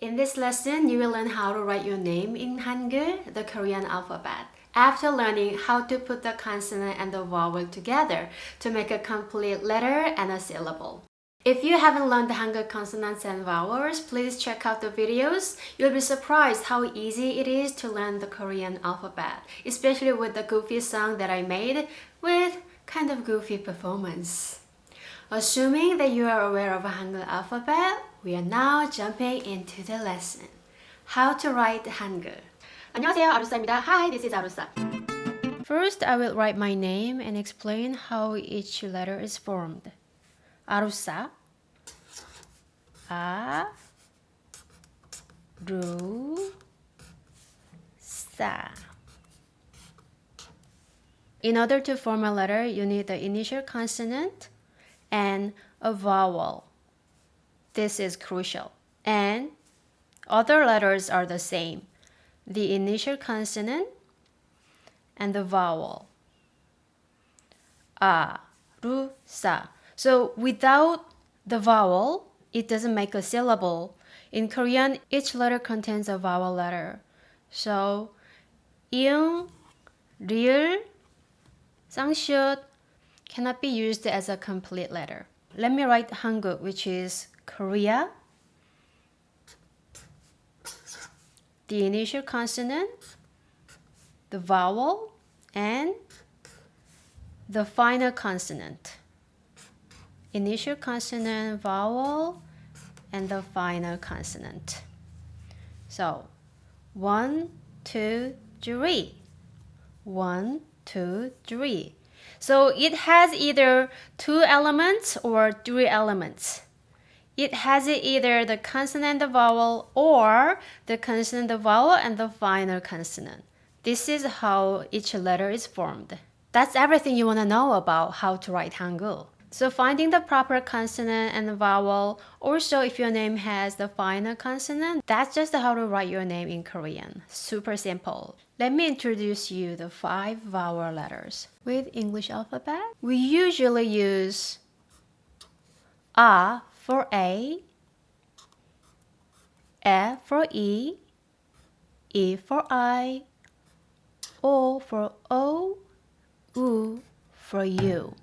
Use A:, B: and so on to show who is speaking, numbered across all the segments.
A: In this lesson, you will learn how to write your name in Hangul, the Korean alphabet, after learning how to put the consonant and the vowel together to make a complete letter and a syllable. If you haven't learned the Hangul consonants and vowels, please check out the videos. You'll be surprised how easy it is to learn the Korean alphabet, especially with the goofy song that I made with kind of goofy performance. Assuming that you are aware of a Hangul alphabet, we are now jumping into the lesson. How to write Hangul. 안녕하세요, 아루사입니다. Hi, this is 아루사. First, I will write my name and explain how each letter is formed. 아루사, 아, 루, 사. In order to form a letter, you need the initial consonant and a vowel. This is crucial. And other letters are the same. The initial consonant and the vowel. 아, 루, 사. So without the vowel, it doesn't make a syllable. In Korean, each letter contains a vowel letter. So, ing, 리을, 쌍시옷 cannot be used as a complete letter. Let me write Hangul, which is Korea. The initial consonant, the vowel, and the final consonant. Initial consonant, vowel, and the final consonant. So, 1, 2, 3. 1, 2, 3. So it has either 2 elements or 3 elements. It has either the consonant, the vowel, or the consonant, the vowel, and the final consonant. This is how each letter is formed. That's everything you want to know about how to write Hangul. So finding the proper consonant and the vowel, also if your name has the final consonant, that's just how to write your name in Korean. Super simple. Let me introduce you the 5 vowel letters. With English alphabet, we usually use A for A, for E for I, O for O, U for U.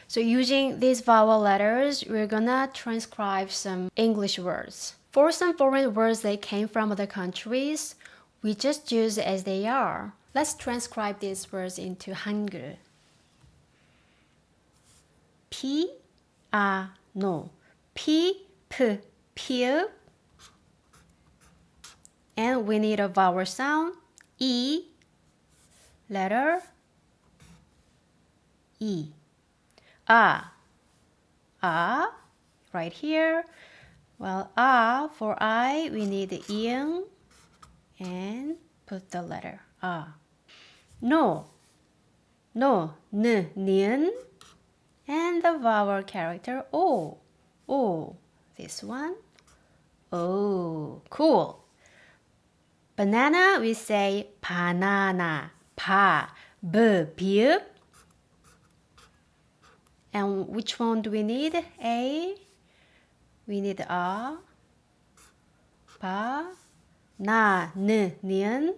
A: So using these vowel letters, we're gonna transcribe some English words. For some foreign words that came from other countries, we just use as they are. Let's transcribe these words into Hangul. 피아노, P, P, P. And we need a vowel sound, E, letter E. A, right here. Well, A for I, we need the ing and put the letter A. No, n, nin, and the vowel character O. This one. Oh, cool. Banana, we say banana, pa, b. And which one do we need? A. We need A, ba, na, n, nin.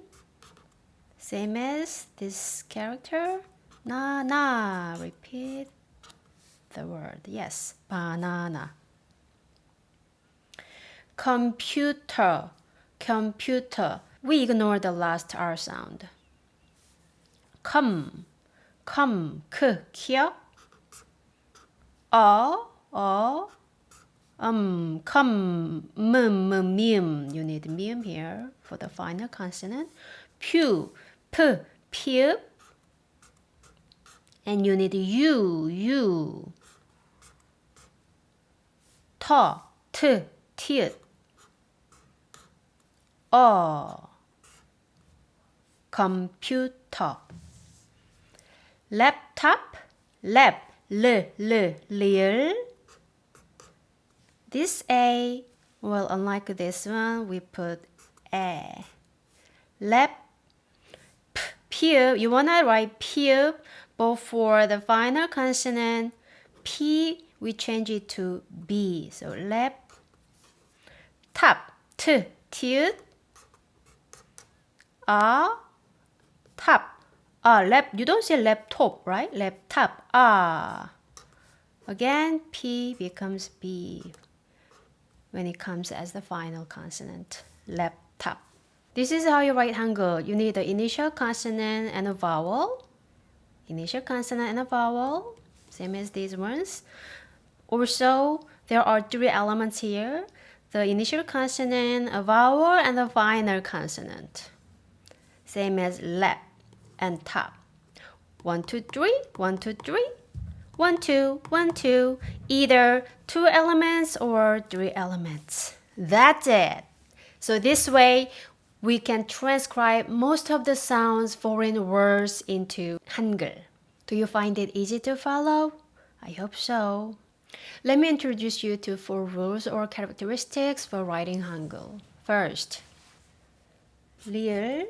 A: Same as this character. Na. Repeat the word. Yes, banana. Computer. We ignore the last R sound. Come, k, kia. Come, mim. You need mim here for the final consonant. Pew, p. And you need you. T. Computer. Laptop, lir. This A, well, unlike this one, we put A. P, you want to write P, but for the final consonant, P, we change it to B. So tap, t, tiut, tap. You don't say laptop, right? Laptop, Again, P becomes B when it comes as the final consonant. Laptop. This is how you write Hangul. You need the initial consonant and a vowel. Initial consonant and a vowel, same as these ones. Also, there are three elements here. The initial consonant, a vowel, and the final consonant. Same as lap and top. 1, 2, 3, 1, 2, 3. 1, 2, 1, 2. Either 2 elements or 3 elements. That's it. So this way, we can transcribe most of the sounds foreign words into Hangul. Do you find it easy to follow? I hope so. Let me introduce you to 4 rules or characteristics for writing Hangul. First, 리을,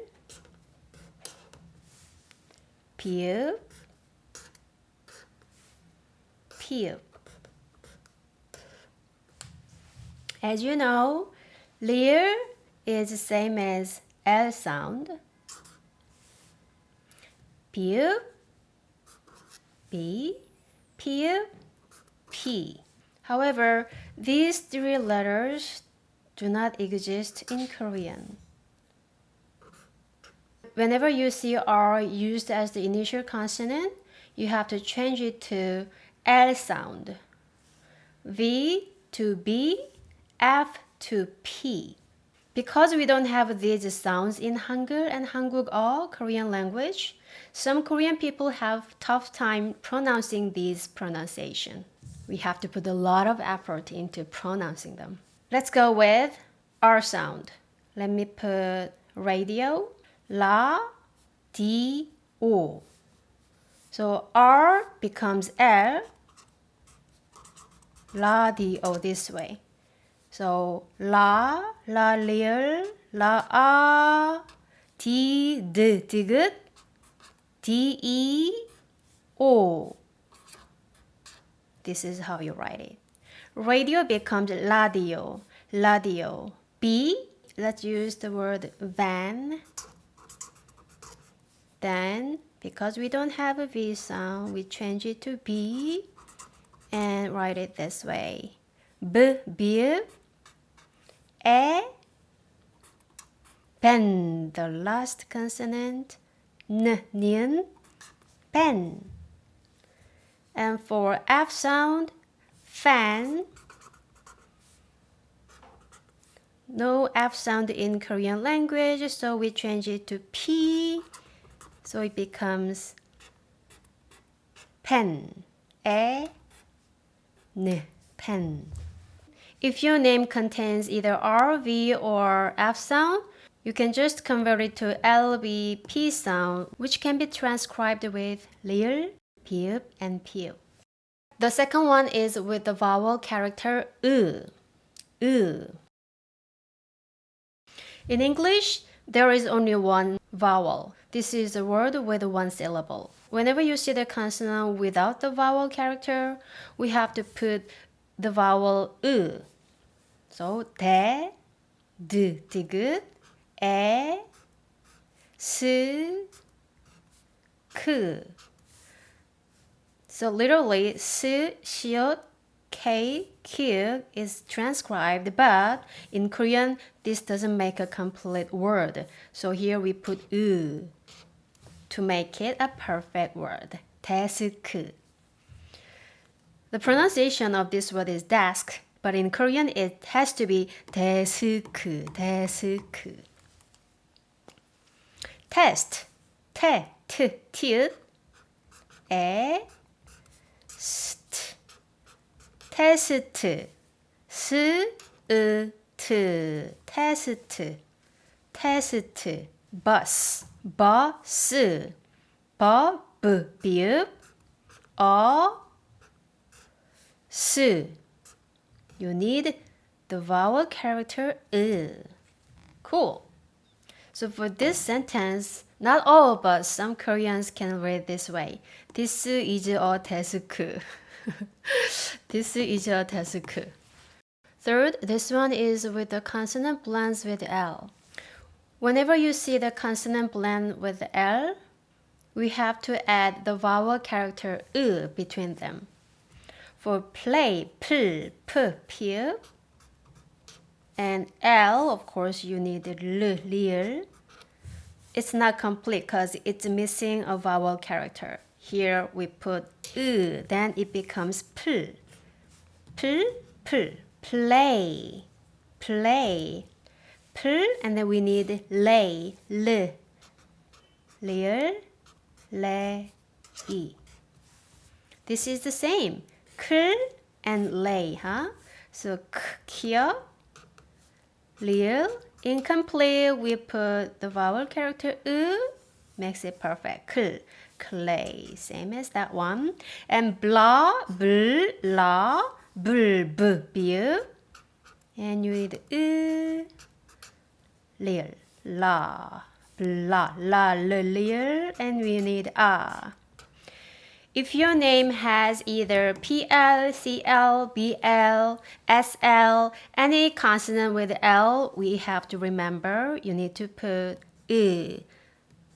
A: 비읍, 피읍. As you know, 리을 is the same as L sound. 비읍, B, 피읍, P. However, these 3 letters do not exist in Korean. Whenever you see R used as the initial consonant, you have to change it to L sound. V to B, F to P. Because we don't have these sounds in Hangul and Hangul, Korean language, some Korean people have tough time pronouncing these pronunciation. We have to put a lot of effort into pronouncing them. Let's go with R sound. Let me put radio, la, D, O. So R becomes L, la, D, O this way. So la, li을, la, D, 디귿, D, E, O. This is how you write it. Radio becomes radio. B, let's use the word van. Then, because we don't have a V sound, we change it to B and write it this way. B, pen, the last consonant, nian, pen. And for F sound, fan. No F sound in Korean language, so we change it to P. So it becomes pen. N, pen. If your name contains either R, V, or F sound, you can just convert it to LV, P sound, which can be transcribed with 리을, 비읍, and 피읍. The second one is with the vowel character 으. In English, there is only one vowel. This is a word with 1 syllable. Whenever you see the consonant without the vowel character, we have to put the vowel 으. So 대, 드, 디귿, 에, 스, 크. So literally, 스, 시옷, K, Q is transcribed, but in Korean, this doesn't make a complete word. So here we put 으 to make it a perfect word. 데스크. The pronunciation of this word is desk, but in Korean it has to be 데스크. Test. 테, 트, 티읕, 에, 테스트, 스, 으, 트, 테스트, bus, 버스, 비읍, 스. You need the vowel character 으. Cool. So for this sentence, not all of us, some Koreans can read this way. This is a desk. This is a desk. Third, this one is with the consonant blends with L. Whenever you see the consonant blend with L, we have to add the vowel character U between them. For play, pl, p, p, and L, of course, you need L, liel. It's not complete because it's missing a vowel character. Here we put U, then it becomes pl. Pl, pl, play, play. Pl, and then we need lay, l, liel, lay. This is the same. K and lay, huh? So kia, liel. Incomplete, we put the vowel character u, makes it perfect. K, clay, same as that one. And blah, bl, la, bl, b, b. And you need u, liel, la, blah, la, l, liel, and we need a. If your name has either PL, CL, BL, SL, any consonant with L, we have to remember you need to put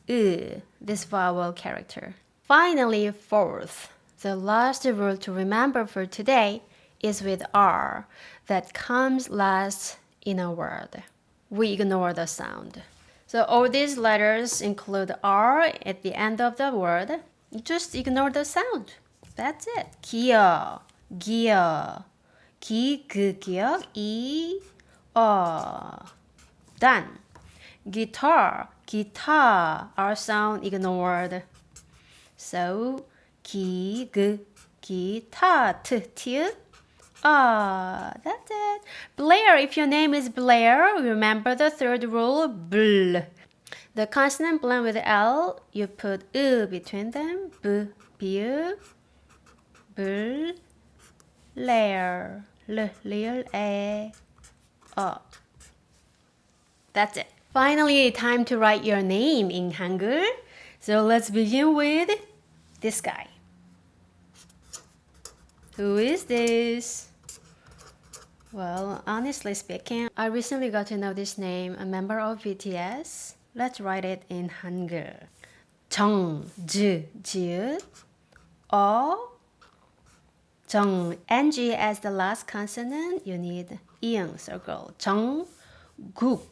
A: this vowel character. Finally, fourth, the last rule to remember for today is with R that comes last in a word. We ignore the sound. So all these letters include R at the end of the word. Just ignore the sound. That's it. 기어, 기어, 기, 그, 기억, 이, done. Guitar, guitar, our sound ignored. So, 기, 그, 기타, t, t, that's it. Blair, if your name is Blair, remember the third rule, bl. The consonant blend with L, you put U between them. B, B, bl, lair, l, lil, a, That's it. Finally, time to write your name in Hangul. So let's begin with this guy. Who is this? Well, honestly speaking, I recently got to know this name, a member of BTS. Let's write it in Hangul. 정, 즈, 지읒, 정, ng as the last consonant, you need 이응 circle. 정, 국.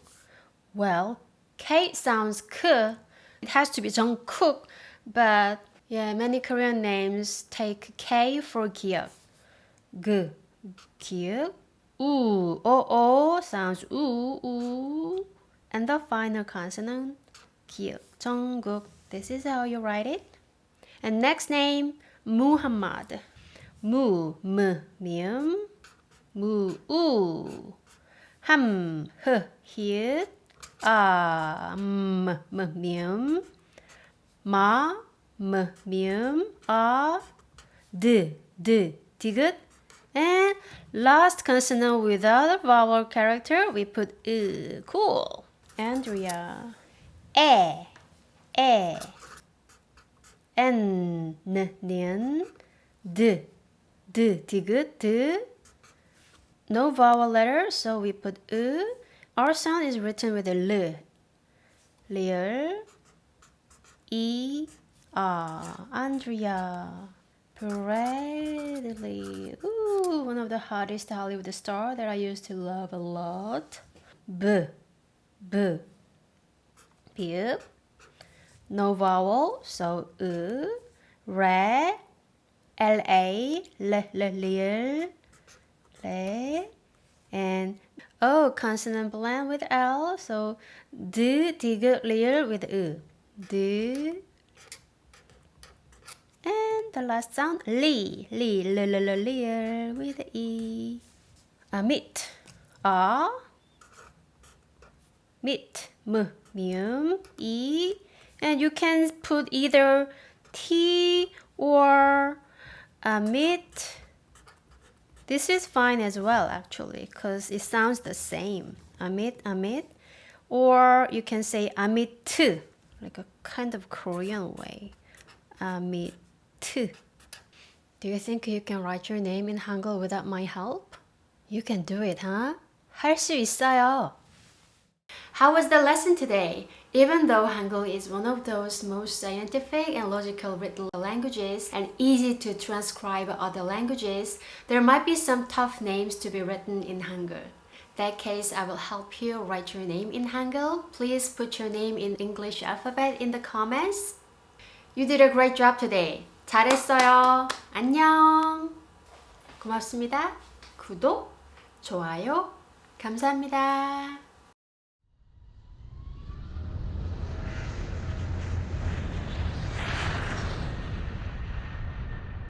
A: Well, K sounds k. It has to be Jung Kook, but yeah, many Korean names take K for 기억. G, 기억. U, o sounds u. And the final consonant, 기억, 정국. This is how you write it. And next name, Muhammad. Mu, mium. Mu, u. Ham, hiet. Mium. Ma, mium. Digut. And last consonant without a vowel character, we put U. Cool. Andrea. N, nien. Digut. No vowel letter, so we put U. Our sound is written with a L. Lier. Andrea. Bradley. Ooh, one of the hottest Hollywood star that I used to love a lot. Pip. No vowel, so Re. L-A. L. And consonant blend with L, so lier with U. And the last sound, li, lier with E. Meet, meet, mium, E. And you can put either T or meet. This is fine as well, actually, because it sounds the same. Amit. Or you can say amit, like a kind of Korean way. Amit. Do you think you can write your name in Hangul without my help? You can do it, huh? 할 수 있어요. How was the lesson today? Even though Hangul is one of those most scientific and logical written languages and easy to transcribe other languages, there might be some tough names to be written in Hangul. In that case, I will help you write your name in Hangul. Please put your name in English alphabet in the comments. You did a great job today. 잘했어요. 안녕. 고맙습니다. 구독, 좋아요, 감사합니다.